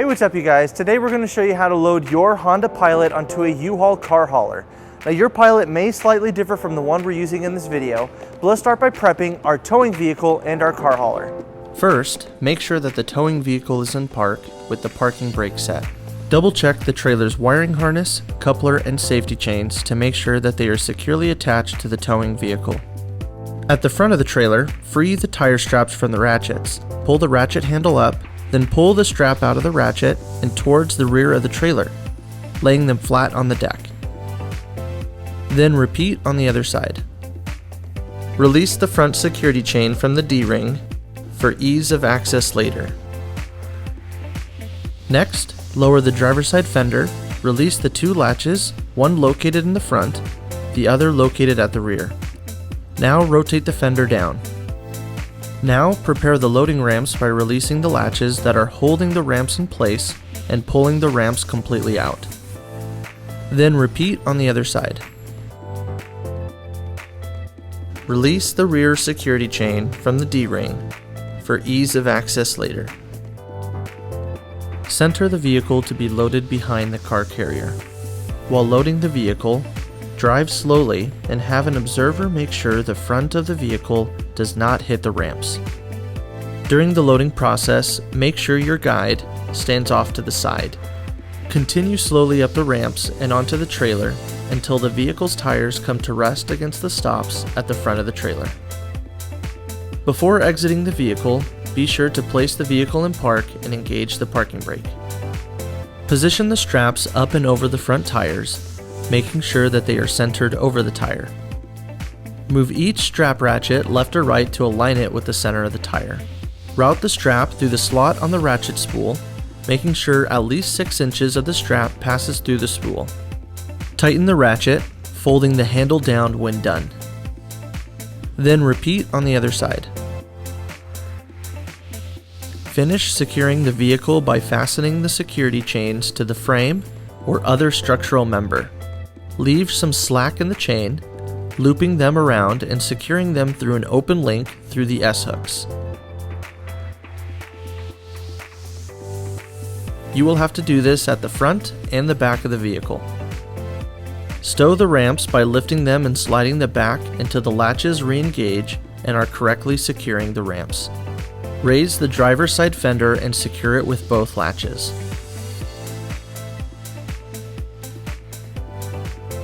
Hey, what's up you guys? Today we're going to show you how to load your Honda Pilot onto a U-Haul car hauler. Now your Pilot may slightly differ from the one we're using in this video, but let's start by prepping our towing vehicle and our car hauler. First, make sure that the towing vehicle is in park with the parking brake set. Double check the trailer's wiring harness, coupler, and safety chains to make sure that they are securely attached to the towing vehicle. At the front of the trailer, free the tire straps from the ratchets. Pull the ratchet handle up, then pull the strap out of the ratchet and towards the rear of the trailer, laying them flat on the deck. Then repeat on the other side. Release the front security chain from the D-ring for ease of access later. Next, lower the driver's side fender, release the two latches, one located in the front, the other located at the rear. Now rotate the fender down. Now prepare the loading ramps by releasing the latches that are holding the ramps in place and pulling the ramps completely out. Then repeat on the other side. Release the rear security chain from the D-ring for ease of access later. Center the vehicle to be loaded behind the car carrier. While loading the vehicle, drive slowly and have an observer make sure the front of the vehicle does not hit the ramps. During the loading process, make sure your guide stands off to the side. Continue slowly up the ramps and onto the trailer until the vehicle's tires come to rest against the stops at the front of the trailer. Before exiting the vehicle, be sure to place the vehicle in park and engage the parking brake. Position the straps up and over the front tires, making sure that they are centered over the tire. Move each strap ratchet left or right to align it with the center of the tire. Route the strap through the slot on the ratchet spool, making sure at least 6 inches of the strap passes through the spool. Tighten the ratchet, folding the handle down when done. Then repeat on the other side. Finish securing the vehicle by fastening the security chains to the frame or other structural member. Leave some slack in the chain, looping them around and securing them through an open link through the S-hooks. You will have to do this at the front and the back of the vehicle. Stow the ramps by lifting them and sliding the back until the latches re-engage and are correctly securing the ramps. Raise the driver's side fender and secure it with both latches.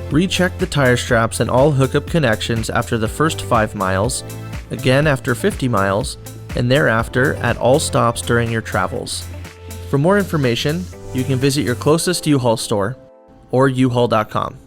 Recheck the tire straps and all hookup connections after the first 5 miles, again after 50 miles, and thereafter at all stops during your travels. For more information, you can visit your closest U-Haul store or uhaul.com.